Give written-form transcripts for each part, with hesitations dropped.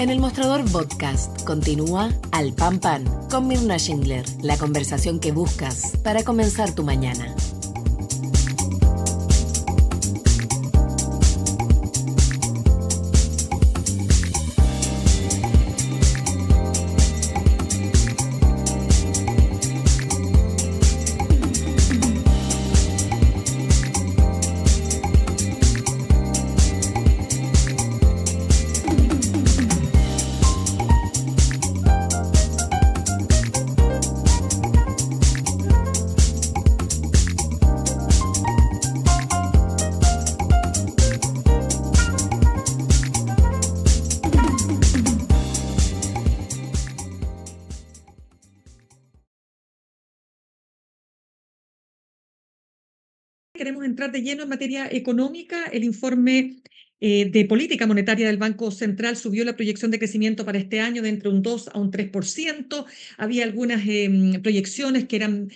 En el Mostrador Podcast continúa Al Pan Pan con Mirna Schindler, la conversación que buscas para comenzar tu mañana. Queremos entrar de lleno en materia económica. El informe de política monetaria del Banco Central subió la proyección de crecimiento para este año de entre un 2 a un 3%. Había algunas proyecciones que eran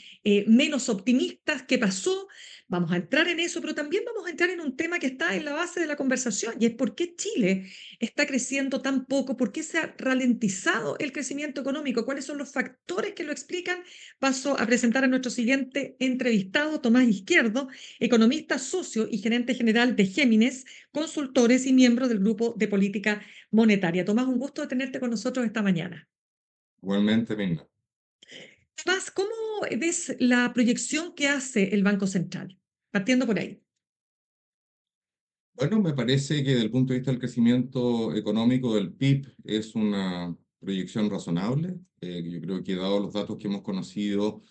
menos optimistas. ¿Qué pasó? Vamos a entrar en eso, pero también vamos a entrar en un tema que está en la base de la conversación, y es por qué Chile está creciendo tan poco, por qué se ha ralentizado el crecimiento económico, cuáles son los factores que lo explican. Paso a presentar a nuestro siguiente entrevistado, Tomás Izquierdo, economista, socio y gerente general de Géminis, consultores y miembro del Grupo de Política Monetaria. Tomás, un gusto de tenerte con nosotros esta mañana. Igualmente, Mirna. Tomás, ¿cómo ves la proyección que hace el Banco Central? Partiendo por ahí. Bueno, me parece que desde el punto de vista del crecimiento económico del PIB es una proyección razonable. Yo creo que dado los datos que hemos conocido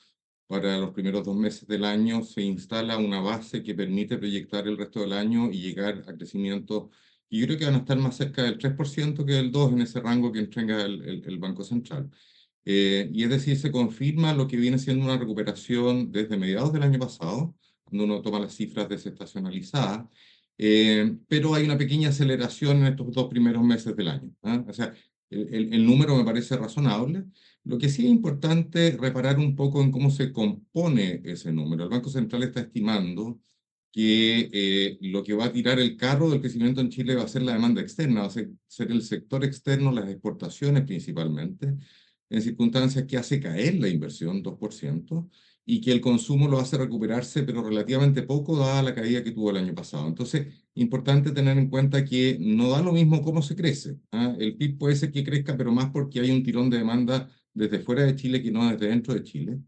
para los primeros 2 meses del año, se instala una base que permite proyectar el resto del año y llegar a crecimiento. Y yo creo que van a estar más cerca del 3% que del 2% en ese rango que entrega el Banco Central. Y es decir, se confirma lo que viene siendo una recuperación desde mediados del año pasado, cuando uno toma las cifras desestacionalizadas, pero hay una pequeña aceleración en estos 2 primeros meses del año, ¿ah? O sea, el número me parece razonable. Lo que sí es importante reparar un poco en cómo se compone ese número. El Banco Central está estimando que lo que va a tirar el carro del crecimiento en Chile va a ser la demanda externa, va a ser el sector externo, las exportaciones principalmente, en circunstancias que hace caer la inversión 2% y que el consumo lo hace recuperarse, pero relativamente poco dada la caída que tuvo el año pasado. Entonces, importante tener en cuenta que no da lo mismo cómo se crece, ¿ah? El PIB puede ser que crezca, pero más porque hay un tirón de demanda desde fuera de Chile que no desde dentro de Chile.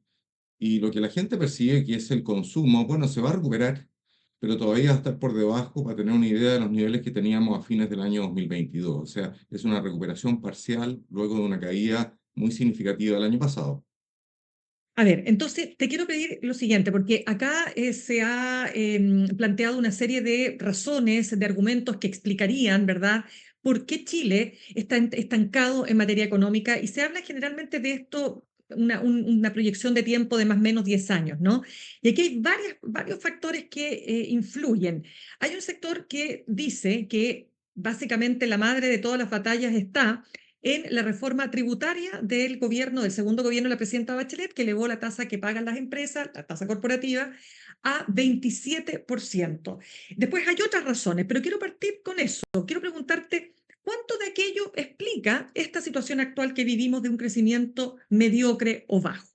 Y lo que la gente percibe que es el consumo, bueno, se va a recuperar, pero todavía va a estar por debajo para tener una idea de los niveles que teníamos a fines del año 2022. O sea, es una recuperación parcial luego de una caída muy significativa del año pasado. A ver, entonces te quiero pedir lo siguiente, porque acá se ha planteado una serie de razones, de argumentos que explicarían, ¿verdad?, por qué Chile está estancado en materia económica, y se habla generalmente de esto, una proyección de tiempo de más o menos 10 años, ¿no? Y aquí hay varios factores que influyen. Hay un sector que dice que básicamente la madre de todas las batallas está en la reforma tributaria del gobierno, del segundo gobierno de la presidenta Bachelet, que elevó la tasa que pagan las empresas, la tasa corporativa, a 27%. Después hay otras razones, pero quiero partir con eso. Quiero preguntarte, ¿cuánto de aquello explica esta situación actual que vivimos de un crecimiento mediocre o bajo?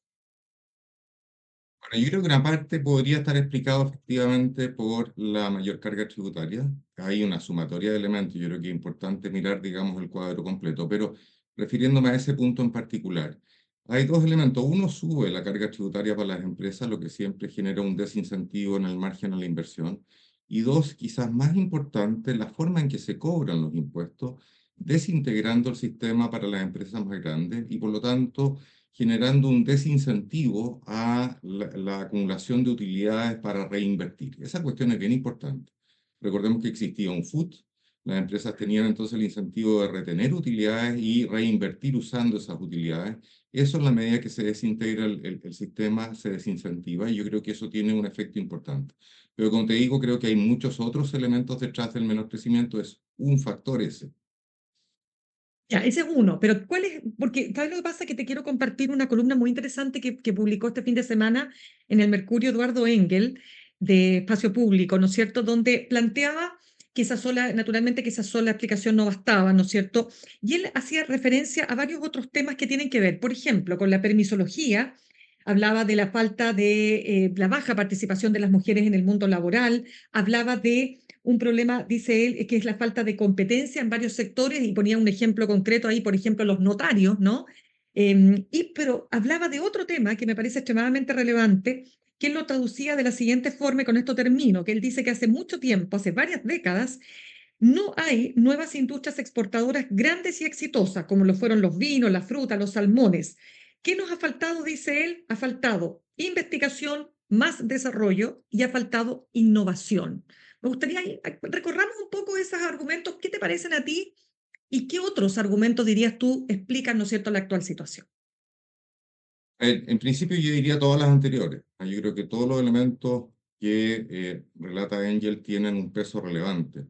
Bueno, yo creo que una parte podría estar explicado efectivamente por la mayor carga tributaria. Hay una sumatoria de elementos. Yo creo que es importante mirar, digamos, el cuadro completo, pero refiriéndome a ese punto en particular, hay dos elementos. Uno, sube la carga tributaria para las empresas, lo que siempre genera un desincentivo en el margen a la inversión. Y dos, quizás más importante, la forma en que se cobran los impuestos, desintegrando el sistema para las empresas más grandes y por lo tanto generando un desincentivo a la acumulación de utilidades para reinvertir. Esa cuestión es bien importante. Recordemos que existía un FUT, las empresas tenían entonces el incentivo de retener utilidades y reinvertir usando esas utilidades. Eso, en la medida que se desintegra el sistema, se desincentiva, y yo creo que eso tiene un efecto importante. Pero como te digo, creo que hay muchos otros elementos detrás del menor crecimiento, es un factor ese. Ya, ese es uno, pero ¿cuál es? Porque, ¿sabes lo que pasa? Que te quiero compartir una columna muy interesante que publicó este fin de semana en el Mercurio Eduardo Engel, de Espacio Público, ¿no es cierto?, donde planteaba que naturalmente que esa sola explicación no bastaba, ¿no es cierto? Y él hacía referencia a varios otros temas que tienen que ver, por ejemplo, con la permisología. Hablaba de la falta de la baja participación de las mujeres en el mundo laboral, hablaba de un problema, dice él, que es la falta de competencia en varios sectores, y ponía un ejemplo concreto ahí, por ejemplo, los notarios, ¿no? Pero hablaba de otro tema que me parece extremadamente relevante, que él lo traducía de la siguiente forma, y con esto termino, que él dice que hace mucho tiempo, hace varias décadas, no hay nuevas industrias exportadoras grandes y exitosas, como lo fueron los vinos, la fruta, los salmones. ¿Qué nos ha faltado? Dice él, ha faltado investigación, más desarrollo, y ha faltado innovación. Me gustaría recorramos un poco esos argumentos. ¿Qué te parecen a ti? ¿Y qué otros argumentos dirías tú explican, ¿no es cierto?, la actual situación? En principio yo diría todas las anteriores. Yo creo que todos los elementos que relata Engel tienen un peso relevante.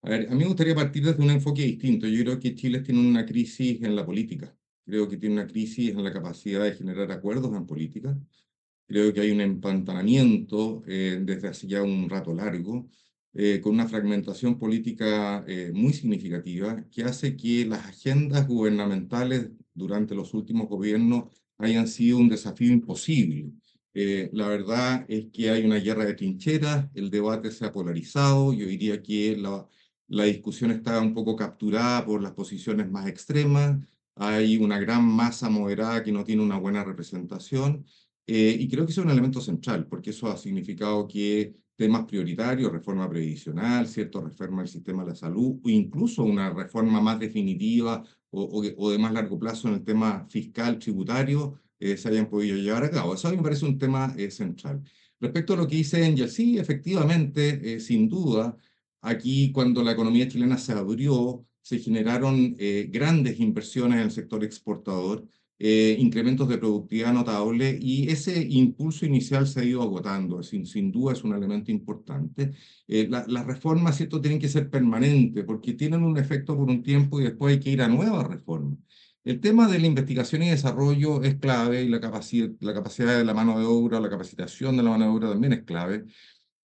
A ver, a mí me gustaría partir desde un enfoque distinto. Yo creo que Chile tiene una crisis en la política. Creo que tiene una crisis en la capacidad de generar acuerdos en política. Creo que hay un empantanamiento desde hace ya un rato largo, con una fragmentación política muy significativa que hace que las agendas gubernamentales durante los últimos gobiernos hayan sido un desafío imposible. La verdad es que hay una guerra de trincheras, el debate se ha polarizado, yo diría que la discusión está un poco capturada por las posiciones más extremas, hay una gran masa moderada que no tiene una buena representación. Y creo que eso es un elemento central, porque eso ha significado que temas prioritarios, reforma previsional, cierto, reforma del sistema de la salud, o incluso una reforma más definitiva o de más largo plazo en el tema fiscal, tributario, se hayan podido llevar a cabo. Eso a mí me parece un tema central. Respecto a lo que dice Engel, sí, efectivamente, sin duda, aquí cuando la economía chilena se abrió, se generaron grandes inversiones en el sector exportador, incrementos de productividad notables, y ese impulso inicial se ha ido agotando. Sin duda es un elemento importante. Las reformas, ¿cierto?, tienen que ser permanentes porque tienen un efecto por un tiempo y después hay que ir a nuevas reformas. El tema de la investigación y desarrollo es clave, y la capacidad de la mano de obra, la capacitación de la mano de obra también es clave,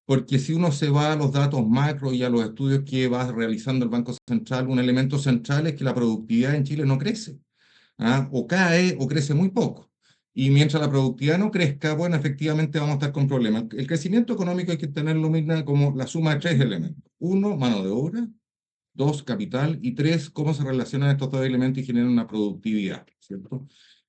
porque si uno se va a los datos macro y a los estudios que va realizando el Banco Central, un elemento central es que la productividad en Chile no crece. O cae o crece muy poco. Y mientras la productividad no crezca, bueno, efectivamente vamos a estar con problemas. El crecimiento económico hay que tenerlo mismo como la suma de tres elementos. Uno, mano de obra; dos, capital; y tres, cómo se relacionan estos dos elementos y generan una productividad, ¿cierto?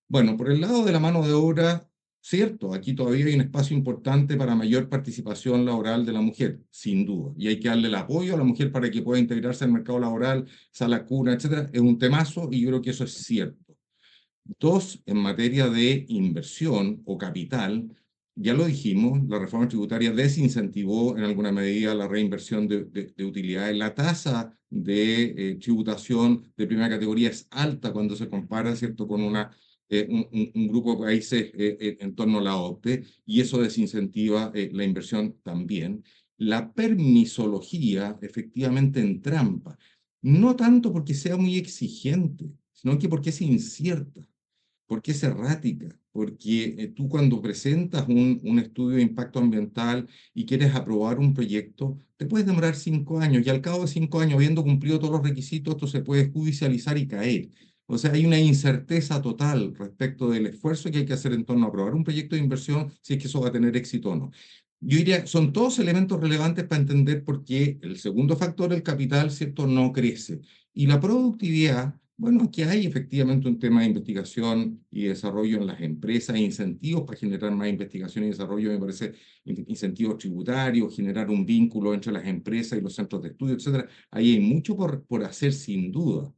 Bueno, por el lado de la mano de obra, cierto, aquí todavía hay un espacio importante para mayor participación laboral de la mujer, sin duda, y hay que darle el apoyo a la mujer para que pueda integrarse al mercado laboral, sala cuna, etcétera. Es un temazo y yo creo que eso es cierto. Dos, en materia de inversión o capital, ya lo dijimos, la reforma tributaria desincentivó en alguna medida la reinversión de utilidades. La tasa de tributación de primera categoría es alta cuando se compara, ¿cierto?, con un grupo de países en torno a la OCDE, y eso desincentiva la inversión también. La permisología efectivamente entrampa, no tanto porque sea muy exigente, sino que porque es incierta. ¿Por qué es errática? Porque tú cuando presentas un estudio de impacto ambiental y quieres aprobar un proyecto, te puedes demorar 5 años, y al cabo de 5 años, habiendo cumplido todos los requisitos, esto se puede judicializar y caer. O sea, hay una incerteza total respecto del esfuerzo que hay que hacer en torno a aprobar un proyecto de inversión, si es que eso va a tener éxito o no. Yo diría, son todos elementos relevantes para entender por qué el segundo factor, el capital, ¿cierto?, no crece. Y la productividad, bueno, aquí hay efectivamente un tema de investigación y desarrollo en las empresas, incentivos para generar más investigación y desarrollo, me parece, incentivos tributarios, generar un vínculo entre las empresas y los centros de estudio, etcétera. Ahí hay mucho por hacer, sin duda,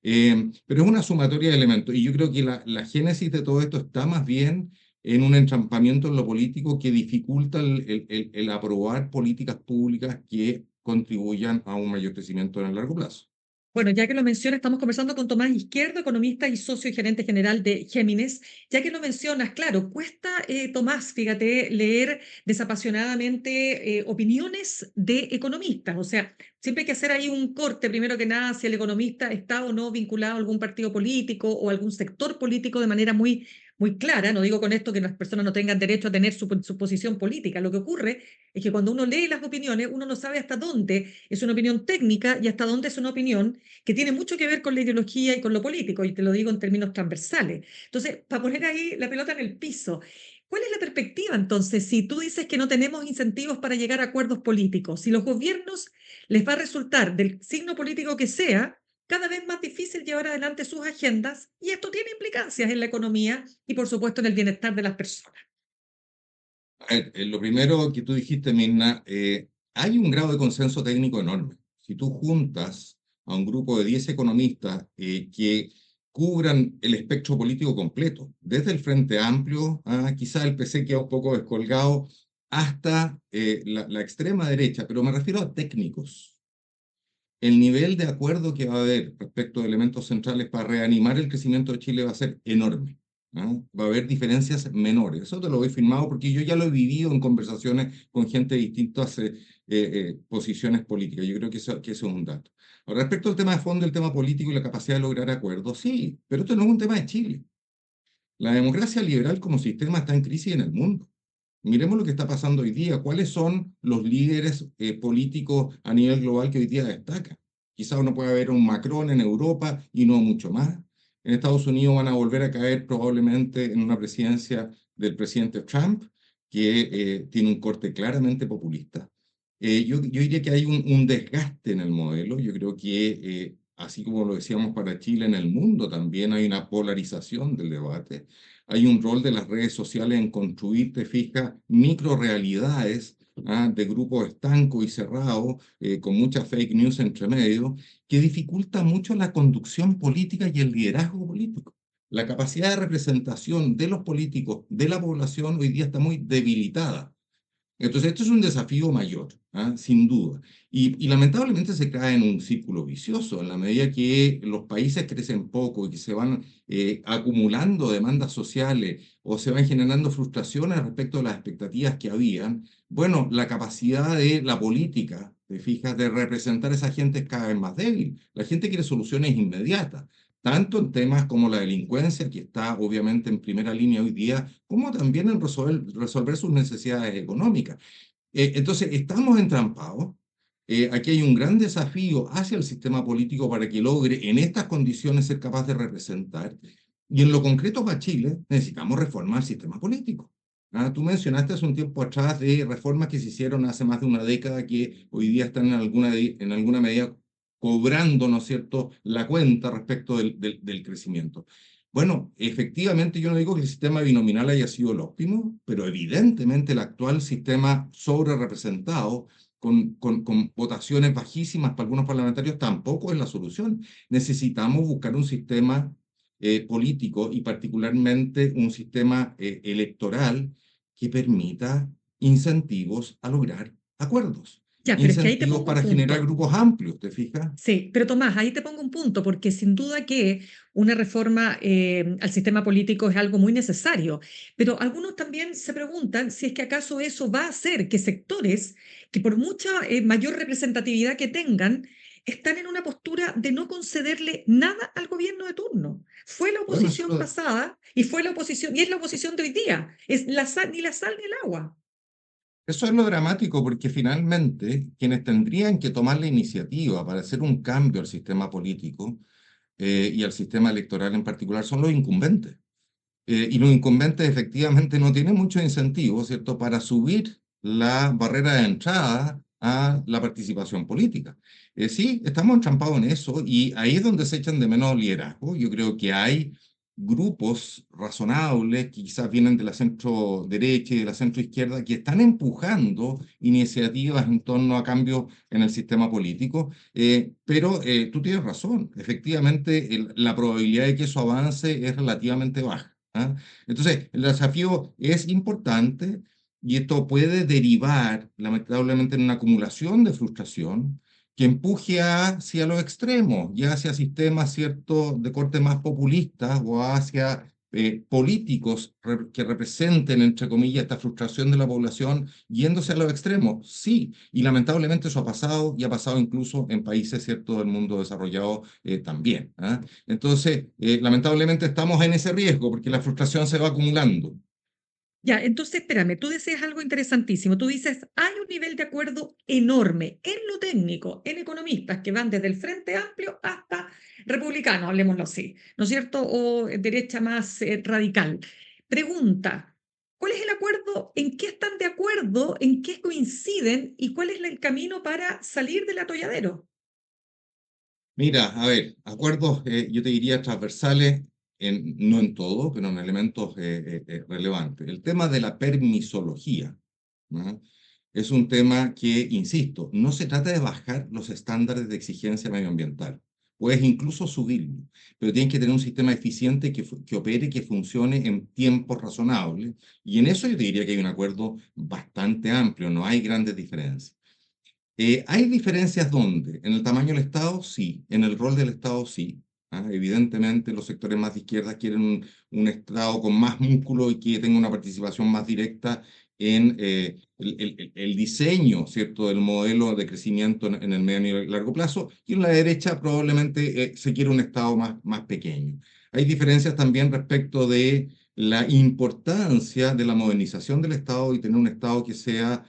¿eh? Pero es una sumatoria de elementos, y yo creo que la génesis de todo esto está más bien en un entrampamiento en lo político que dificulta el aprobar políticas públicas que contribuyan a un mayor crecimiento en el largo plazo. Bueno, ya que lo menciona, estamos conversando con Tomás Izquierdo, economista y socio y gerente general de Géminis. Ya que lo mencionas, claro, cuesta, Tomás, fíjate, leer desapasionadamente opiniones de economistas. O sea, siempre hay que hacer ahí un corte, primero que nada, si el economista está o no vinculado a algún partido político o algún sector político de manera muy muy clara. No digo con esto que las personas no tengan derecho a tener su posición política. Lo que ocurre es que cuando uno lee las opiniones, uno no sabe hasta dónde es una opinión técnica y hasta dónde es una opinión que tiene mucho que ver con la ideología y con lo político, y te lo digo en términos transversales. Entonces, para poner ahí la pelota en el piso, ¿cuál es la perspectiva entonces? Si tú dices que no tenemos incentivos para llegar a acuerdos políticos, si los gobiernos les va a resultar, del signo político que sea, cada vez más difícil llevar adelante sus agendas, y esto tiene implicancias en la economía y, por supuesto, en el bienestar de las personas. A ver, lo primero que tú dijiste, Mirna, hay un grado de consenso técnico enorme. Si tú juntas a un grupo de 10 economistas que cubran el espectro político completo, desde el Frente Amplio, quizá el PC queda un poco descolgado, hasta la extrema derecha, pero me refiero a técnicos. El nivel de acuerdo que va a haber respecto de elementos centrales para reanimar el crecimiento de Chile va a ser enorme. Va a haber diferencias menores. Eso te lo doy firmado porque yo ya lo he vivido en conversaciones con gente de distintas posiciones políticas. Yo creo que eso es un dato. Ahora, respecto al tema de fondo, el tema político y la capacidad de lograr acuerdos, sí, pero esto no es un tema de Chile. La democracia liberal como sistema está en crisis en el mundo. Miremos lo que está pasando hoy día. ¿Cuáles son los líderes políticos a nivel global que hoy día destacan? Quizá uno pueda ver un Macron en Europa y no mucho más. En Estados Unidos van a volver a caer probablemente en una presidencia del presidente Trump, que tiene un corte claramente populista. Yo diría que hay un desgaste en el modelo. Yo creo que, así como lo decíamos para Chile, en el mundo también hay una polarización del debate. Hay un rol de las redes sociales en construir, te fijas, microrealidades de grupos estancos y cerrados, con mucha fake news entre medio, que dificulta mucho la conducción política y el liderazgo político. La capacidad de representación de los políticos, de la población, hoy día está muy debilitada. Entonces, esto es un desafío mayor, sin duda. Y lamentablemente se cae en un círculo vicioso, en la medida que los países crecen poco y que se van acumulando demandas sociales o se van generando frustraciones respecto a las expectativas que habían. Bueno, la capacidad de la política, te fijas, de representar a esa gente es cada vez más débil. La gente quiere soluciones inmediatas, tanto en temas como la delincuencia, que está obviamente en primera línea hoy día, como también en resolver sus necesidades económicas. Entonces, estamos entrampados. Aquí hay un gran desafío hacia el sistema político para que logre en estas condiciones ser capaz de representar. Y en lo concreto para Chile, necesitamos reformar el sistema político. Tú mencionaste hace un tiempo atrás de reformas que se hicieron hace más de una década que hoy día están en alguna medida cobrando, ¿no es cierto?, la cuenta respecto del crecimiento. Bueno, efectivamente yo no digo que el sistema binominal haya sido el óptimo, pero evidentemente el actual sistema sobre representado, con votaciones bajísimas para algunos parlamentarios, tampoco es la solución. Necesitamos buscar un sistema político y particularmente un sistema electoral que permita incentivos a lograr acuerdos, Ya, pero es que ahí te incentivos pongo un para generar punto. grupos amplios, ¿te fijas? Sí, pero Tomás, ahí te pongo un punto, porque sin duda que una reforma al sistema político es algo muy necesario, pero algunos también se preguntan si es que acaso eso va a hacer que sectores que por mucha mayor representatividad que tengan, están en una postura de no concederle nada al gobierno de turno. Fue la Bueno, eso oposición pasada y fue la oposición, y es la oposición de hoy día, es la sal, ni la sal ni el agua. Eso es lo dramático, porque finalmente quienes tendrían que tomar la iniciativa para hacer un cambio al sistema político y al sistema electoral en particular son los incumbentes. Y los incumbentes efectivamente no tienen mucho incentivo, ¿cierto?, para subir la barrera de entrada a la participación política. Sí, estamos entrampados en eso y ahí es donde se echan de menos liderazgo. Yo creo que hay grupos razonables, que quizás vienen de la centro derecha y de la centro izquierda, que están empujando iniciativas en torno a cambios en el sistema político, pero tú tienes razón, efectivamente la probabilidad de que eso avance es relativamente baja. Entonces, el desafío es importante y esto puede derivar, lamentablemente, en una acumulación de frustración que empuje hacia los extremos, ya hacia sistemas, ¿cierto?, de corte más populista o hacia políticos que representen, entre comillas, esta frustración de la población yéndose a los extremos. Sí, y lamentablemente eso ha pasado y ha pasado incluso en países, ¿cierto?, del mundo desarrollado también. ¿Ah? Entonces, lamentablemente estamos en ese riesgo porque la frustración se va acumulando. Ya, entonces espérame, tú decías algo interesantísimo. Tú dices, hay un nivel de acuerdo enorme en lo técnico, en economistas que van desde el Frente Amplio hasta republicanos, hablemoslo así, ¿no es cierto? O derecha más radical. Pregunta, ¿cuál es el acuerdo? ¿En qué están de acuerdo? ¿En qué coinciden? ¿Y cuál es el camino para salir del atolladero? Mira, a ver, acuerdos, yo te diría transversales, no en todo, pero en elementos relevantes. El tema de la permisología, ¿no? Es un tema que, insisto, no se trata de bajar los estándares de exigencia medioambiental. Puedes incluso subirlo, pero tienes que tener un sistema eficiente que opere, que funcione en tiempos razonables. Y en eso yo te diría que hay un acuerdo bastante amplio, no hay grandes diferencias. ¿Hay diferencias dónde? ¿En el tamaño del Estado? Sí. ¿En el rol del Estado? Sí. ¿Ah? Evidentemente, los sectores más de izquierda quieren un Estado con más músculo y que tenga una participación más directa en el diseño, ¿cierto?, del modelo de crecimiento en el mediano y largo plazo. Y en la derecha probablemente se quiere un Estado más pequeño. Hay diferencias también respecto de la importancia de la modernización del Estado y tener un Estado que sea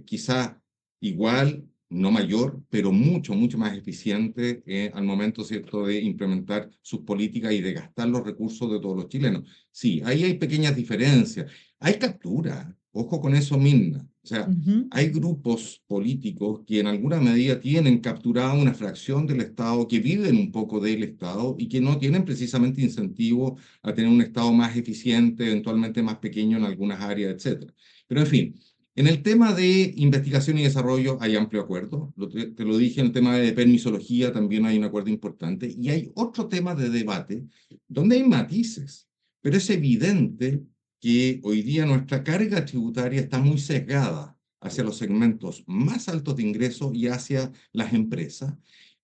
quizá igual, no mayor, pero mucho más eficiente al momento, ¿cierto?, de implementar sus políticas y de gastar los recursos de todos los chilenos. Sí, ahí hay pequeñas diferencias. Hay captura, ojo con eso, Mirna. O sea, Ujú. hay grupos políticos que en alguna medida tienen capturada una fracción del Estado, que viven un poco del Estado y que no tienen precisamente incentivo a tener un Estado más eficiente, eventualmente más pequeño en algunas áreas, etcétera. Pero en fin, en el tema de investigación y desarrollo hay amplio acuerdo. Te lo dije, en el tema de permisología también hay un acuerdo importante. Y hay otro tema de debate donde hay matices. Pero es evidente que hoy día nuestra carga tributaria está muy sesgada hacia los segmentos más altos de ingresos y hacia las empresas.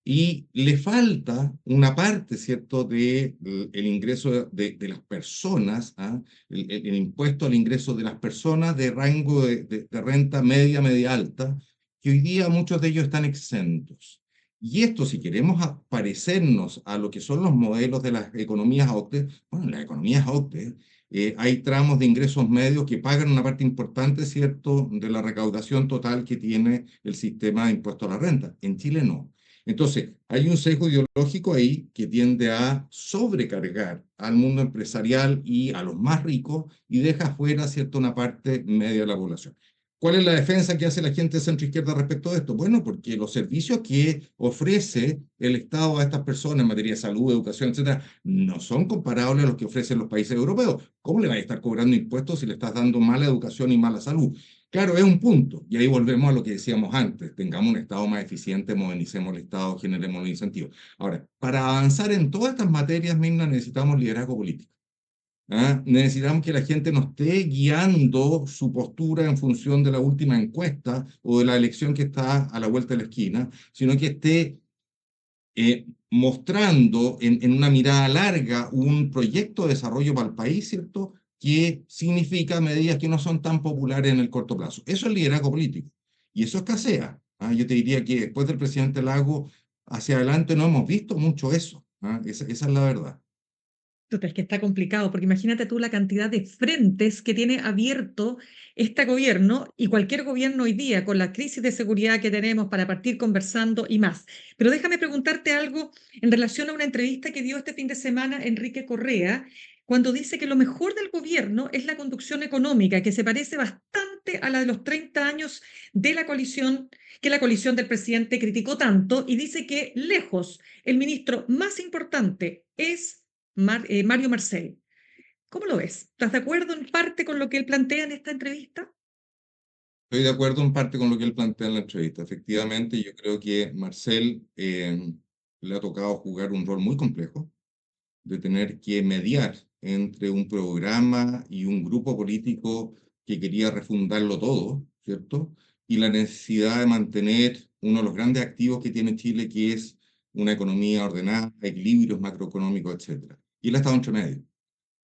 Y le falta una parte, ¿cierto?, de el ingreso de las personas, ¿ah? El impuesto al ingreso de las personas de rango de renta media, media alta, que hoy día muchos de ellos están exentos. Y esto, si queremos parecernos a lo que son los modelos de las economías OCDE, bueno, en las economías OCDE hay tramos de ingresos medios que pagan una parte importante, ¿cierto?, de la recaudación total que tiene el sistema de impuesto a la renta. En Chile no. Entonces, hay un sesgo ideológico ahí que tiende a sobrecargar al mundo empresarial y a los más ricos y deja fuera, ¿cierto?, una parte media de la población. ¿Cuál es la defensa que hace la gente de centro-izquierda respecto a esto? Bueno, porque los servicios que ofrece el Estado a estas personas en materia de salud, educación, etcétera, no son comparables a los que ofrecen los países europeos. ¿Cómo le vas a estar cobrando impuestos si le estás dando mala educación y mala salud? Claro, es un punto, y ahí volvemos a lo que decíamos antes, tengamos un Estado más eficiente, modernicemos el Estado, generemos los incentivos. Ahora, para avanzar en todas estas materias, Mirna, necesitamos liderazgo político. ¿Ah? Necesitamos que la gente no esté guiando su postura en función de la última encuesta o de la elección que está a la vuelta de la esquina, sino que esté mostrando en una mirada larga un proyecto de desarrollo para el país, ¿cierto?, que significa medidas que no son tan populares en el corto plazo. Eso es liderazgo político. Y eso escasea. ¿Ah? Yo te diría que después del presidente Lago, hacia adelante no hemos visto mucho eso. ¿Ah? Esa es la verdad. Total, es que está complicado, porque imagínate tú la cantidad de frentes que tiene abierto este gobierno y cualquier gobierno hoy día con la crisis de seguridad que tenemos para partir conversando y más. Pero déjame preguntarte algo en relación a una entrevista que dio este fin de semana Enrique Correa, cuando dice que lo mejor del gobierno es la conducción económica, que se parece bastante a la de los 30 años de la coalición, que la coalición del presidente criticó tanto, y dice que lejos el ministro más importante es Mario Marcel. ¿Cómo lo ves? ¿Estás de acuerdo en parte con lo que él plantea en esta entrevista? Estoy de acuerdo en parte con lo que él plantea en la entrevista. Efectivamente, yo creo que Marcel le ha tocado jugar un rol muy complejo de tener que mediar entre un programa y un grupo político que quería refundarlo todo, ¿cierto? Y la necesidad de mantener uno de los grandes activos que tiene Chile, que es una economía ordenada, equilibrios macroeconómicos, etcétera. Y él ha estado entre medio.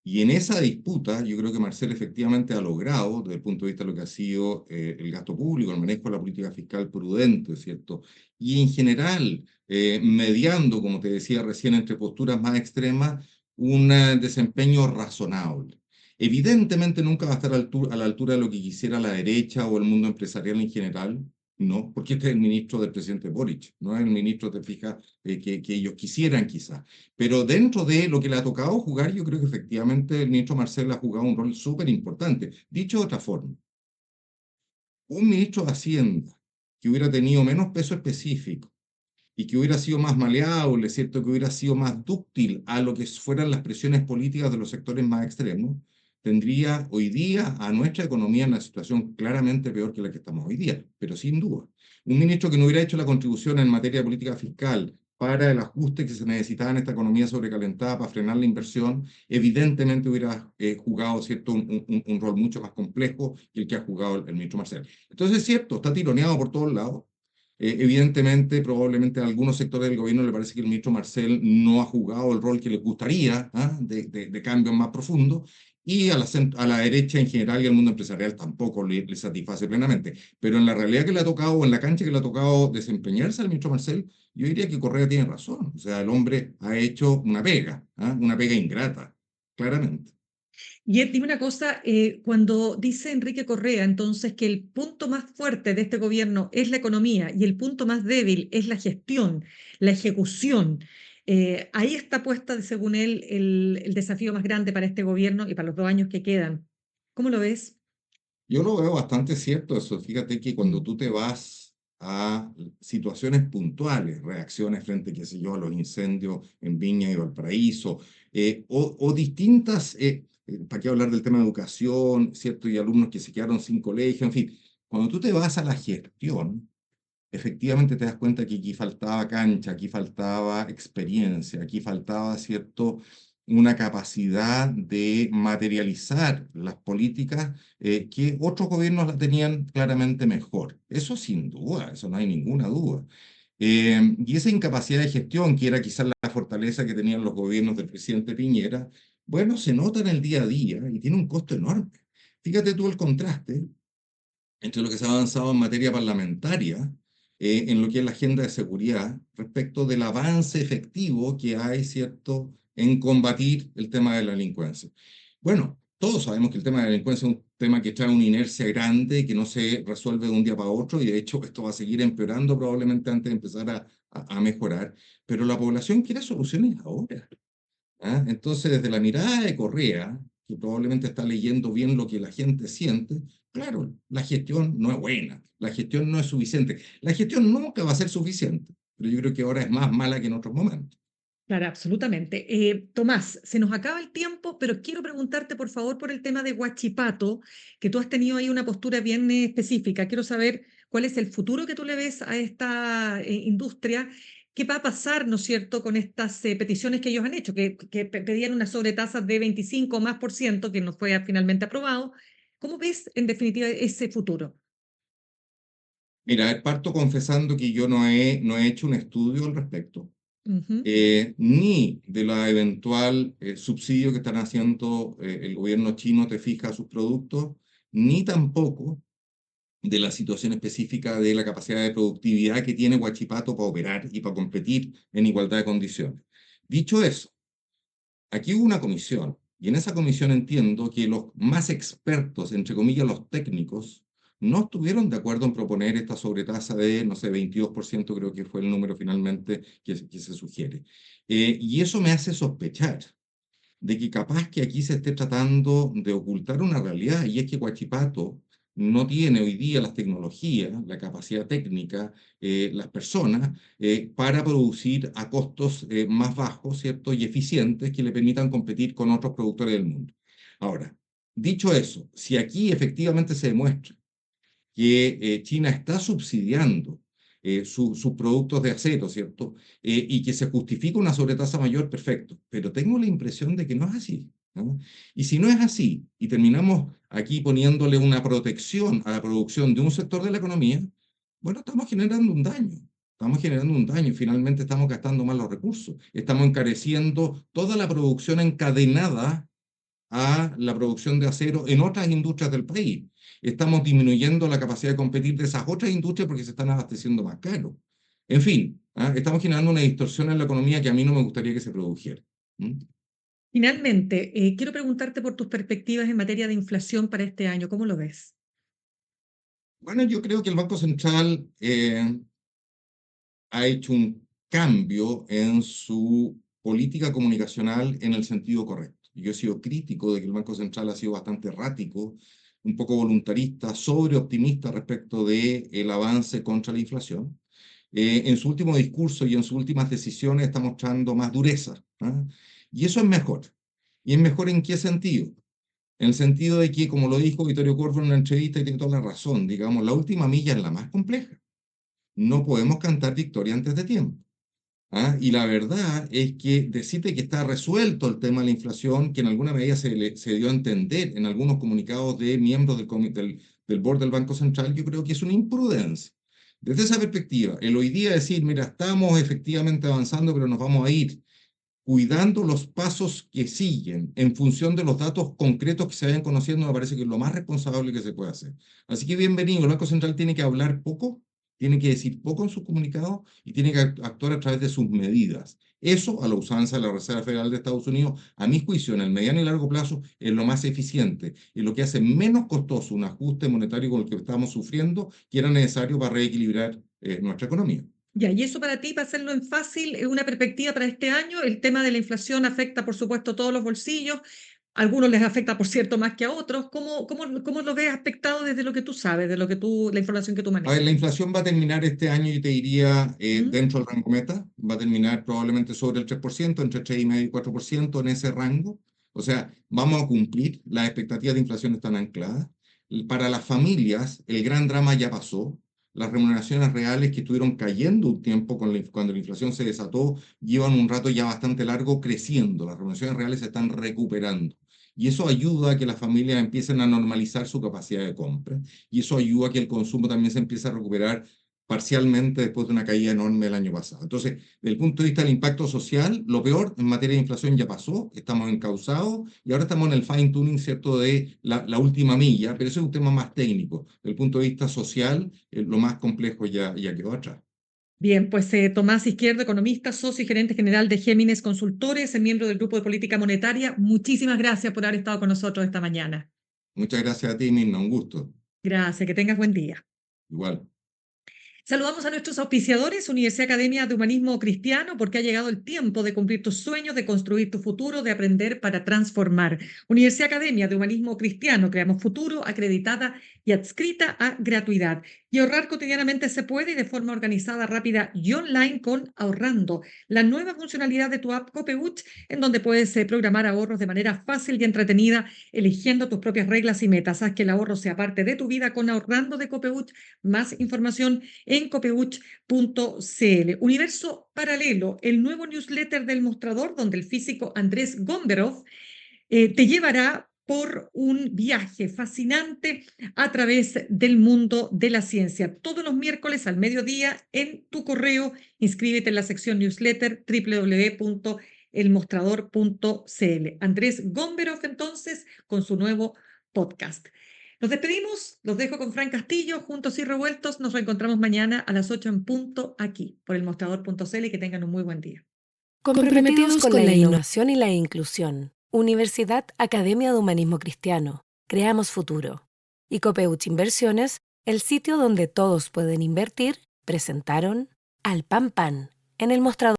Y en esa disputa, yo creo que Marcel efectivamente ha logrado, desde el punto de vista de lo que ha sido el gasto público, el manejo de la política fiscal prudente, ¿cierto? Y en general, mediando, como te decía recién, entre posturas más extremas, un desempeño razonable. Evidentemente nunca va a estar a la altura de lo que quisiera la derecha o el mundo empresarial en general, no, porque este es el ministro del presidente Boric, no es el ministro, te fijas, que ellos quisieran quizás. Pero dentro de lo que le ha tocado jugar, yo creo que efectivamente el ministro Marcel ha jugado un rol súper importante. Dicho de otra forma, un ministro de Hacienda que hubiera tenido menos peso específico y que hubiera sido más maleable, ¿cierto? Que hubiera sido más dúctil a lo que fueran las presiones políticas de los sectores más extremos, tendría hoy día a nuestra economía en una situación claramente peor que la que estamos hoy día, pero sin duda. Un ministro que no hubiera hecho la contribución en materia de política fiscal para el ajuste que se necesitaba en esta economía sobrecalentada para frenar la inversión, evidentemente hubiera jugado, ¿cierto? Un rol mucho más complejo que el que ha jugado el ministro Marcel. Entonces, es cierto, está tironeado por todos lados. Evidentemente, probablemente a algunos sectores del gobierno le parece que el ministro Marcel no ha jugado el rol que le gustaría, ¿ah? De cambios más profundos, y a la derecha en general y al mundo empresarial tampoco le satisface plenamente. Pero en la realidad que le ha tocado, o en la cancha que le ha tocado desempeñarse al ministro Marcel, yo diría que Correa tiene razón. O sea, el hombre ha hecho una pega ingrata, claramente. Y dime una cosa, cuando dice Enrique Correa entonces que el punto más fuerte de este gobierno es la economía y el punto más débil es la gestión, la ejecución, ahí está puesta, según él, el desafío más grande para este gobierno y para los 2 años que quedan. ¿Cómo lo ves? Yo lo veo bastante cierto eso. Fíjate que cuando Mm. tú te vas a situaciones puntuales, reacciones frente, qué sé yo, a los incendios en Viña y Valparaíso, o distintas, ¿para qué hablar del tema de educación, cierto? Y alumnos que se quedaron sin colegio, en fin. Cuando tú te vas a la gestión, efectivamente te das cuenta que aquí faltaba cancha, aquí faltaba experiencia, aquí faltaba, ¿cierto?, una capacidad de materializar las políticas que otros gobiernos la tenían claramente mejor. Eso sin duda, eso no hay ninguna duda. Y esa incapacidad de gestión, que era quizás la fortaleza que tenían los gobiernos del presidente Piñera, bueno, se nota en el día a día y tiene un costo enorme. Fíjate tú el contraste entre lo que se ha avanzado en materia parlamentaria, en lo que es la agenda de seguridad, respecto del avance efectivo que hay, ¿cierto?, en combatir el tema de la delincuencia. Bueno, todos sabemos que el tema de la delincuencia es un tema que trae una inercia grande, que no se resuelve de un día para otro, y de hecho esto va a seguir empeorando probablemente antes de empezar a mejorar, pero la población quiere soluciones ahora. ¿Ah? Entonces, desde la mirada de Correa, que probablemente está leyendo bien lo que la gente siente, claro, la gestión no es buena, la gestión no es suficiente. La gestión nunca va a ser suficiente, pero yo creo que ahora es más mala que en otros momentos. Claro, absolutamente. Tomás, se nos acaba el tiempo, pero quiero preguntarte por favor por el tema de Huachipato, que tú has tenido ahí una postura bien específica. Quiero saber cuál es el futuro que tú le ves a esta industria, qué va a pasar, ¿no es cierto?, con estas peticiones que ellos han hecho, que pedían una sobretasa de 25 más por ciento, que no fue finalmente aprobado. ¿Cómo ves en definitiva ese futuro? Mira, parto confesando que yo no he hecho un estudio al respecto, Ujú. ni de la eventual subsidio que están haciendo el gobierno chino, te fija, a sus productos, ni tampoco de la situación específica de la capacidad de productividad que tiene Huachipato para operar y para competir en igualdad de condiciones. Dicho eso, aquí hubo una comisión, y en esa comisión entiendo que los más expertos, entre comillas, los técnicos, no estuvieron de acuerdo en proponer esta sobretasa de, no sé, 22%, creo que fue el número finalmente que se sugiere. Y eso me hace sospechar de que capaz que aquí se esté tratando de ocultar una realidad, y es que Huachipato no tiene hoy día las tecnologías, la capacidad técnica, las personas, para producir a costos más bajos, ¿cierto? Y eficientes que le permitan competir con otros productores del mundo. Ahora, dicho eso, si aquí efectivamente se demuestra que China está subsidiando sus productos de acero, ¿cierto? Y que se justifica una sobretasa mayor, perfecto. Pero tengo la impresión de que no es así, ¿no? Y si no es así, y terminamos aquí poniéndole una protección a la producción de un sector de la economía, bueno, estamos generando un daño. Estamos generando un daño y finalmente estamos gastando más los recursos. Estamos encareciendo toda la producción encadenada a la producción de acero en otras industrias del país. Estamos disminuyendo la capacidad de competir de esas otras industrias porque se están abasteciendo más caro. En fin, estamos generando una distorsión en la economía que a mí no me gustaría que se produjera. Finalmente, quiero preguntarte por tus perspectivas en materia de inflación para este año. ¿Cómo lo ves? Bueno, yo creo que el Banco Central ha hecho un cambio en su política comunicacional en el sentido correcto. Yo he sido crítico de que el Banco Central ha sido bastante errático, un poco voluntarista, sobreoptimista respecto del avance contra la inflación. En su último discurso y en sus últimas decisiones está mostrando más dureza. Y eso es mejor. ¿Y es mejor en qué sentido? En el sentido de que, como lo dijo Vittorio Corvo en una entrevista, y tiene toda la razón, digamos, la última milla es la más compleja. No podemos cantar victoria antes de tiempo. Y la verdad es que decirte que está resuelto el tema de la inflación, que en alguna medida se dio a entender en algunos comunicados de miembros del board del Banco Central, yo creo que es una imprudencia. Desde esa perspectiva, el hoy día decir, mira, estamos efectivamente avanzando, pero nos vamos a ir cuidando los pasos que siguen en función de los datos concretos que se vayan conociendo, me parece que es lo más responsable que se puede hacer. Así que bienvenido, el Banco Central tiene que hablar poco, tiene que decir poco en sus comunicados y tiene que actuar a través de sus medidas. Eso, a la usanza de la Reserva Federal de Estados Unidos, a mi juicio, en el mediano y largo plazo, es lo más eficiente y lo que hace menos costoso un ajuste monetario con el que estamos sufriendo, que era necesario para reequilibrar nuestra economía. Ya, y eso para ti, para hacerlo en fácil, es una perspectiva para este año. El tema de la inflación afecta, por supuesto, todos los bolsillos. A algunos les afecta, por cierto, más que a otros. ¿Cómo lo ves afectado desde lo que tú sabes, de lo que la información que tú A ver, manejas? la inflación va a terminar este año, yo te diría, ¿Mm? dentro del rango meta, va a terminar probablemente sobre el 3%, entre 3,5 y 4%, en ese rango. O sea, vamos a cumplir, las expectativas de inflación están ancladas. Para las familias, el gran drama ya pasó. Las remuneraciones reales que estuvieron cayendo un tiempo cuando la inflación se desató, llevan un rato ya bastante largo creciendo. Las remuneraciones reales se están recuperando. Y eso ayuda a que las familias empiecen a normalizar su capacidad de compra y eso ayuda a que el consumo también se empiece a recuperar parcialmente después de una caída enorme el año pasado. Entonces, desde el punto de vista del impacto social, lo peor en materia de inflación ya pasó, estamos encausados y ahora estamos en el fine tuning, ¿cierto?, de la última milla, pero eso es un tema más técnico. Desde el punto de vista social, lo más complejo ya quedó atrás. Bien, pues Tomás Izquierdo, economista, socio y gerente general de Géminis Consultores, miembro del Grupo de Política Monetaria. Muchísimas gracias por haber estado con nosotros esta mañana. Muchas gracias a ti, Mirna, un gusto. Gracias, que tengas buen día. Igual. Saludamos a nuestros auspiciadores, Universidad Academia de Humanismo Cristiano, porque ha llegado el tiempo de cumplir tus sueños, de construir tu futuro, de aprender para transformar. Universidad Academia de Humanismo Cristiano, creamos futuro, acreditada y adscrita a gratuidad. Y ahorrar cotidianamente se puede y de forma organizada, rápida y online con Ahorrando, la nueva funcionalidad de tu app Copeuch, en donde puedes programar ahorros de manera fácil y entretenida, eligiendo tus propias reglas y metas. Haz que el ahorro sea parte de tu vida con Ahorrando de Copeuch. Más información en copeuch.cl. Universo Paralelo, el nuevo newsletter del Mostrador, donde el físico Andrés Gomberov te llevará por un viaje fascinante a través del mundo de la ciencia. Todos los miércoles al mediodía en tu correo, inscríbete en la sección newsletter www.elmostrador.cl. Andrés Gomberov, entonces, con su nuevo podcast. Nos despedimos, los dejo con Fran Castillo, juntos y revueltos. Nos reencontramos mañana a las 8 en punto aquí por elmostrador.cl y que tengan un muy buen día. Comprometidos con la innovación y la inclusión. Universidad Academia de Humanismo Cristiano. Creamos futuro. Y Copeuch Inversiones, el sitio donde todos pueden invertir, presentaron Al Pan Pan en el Mostrador.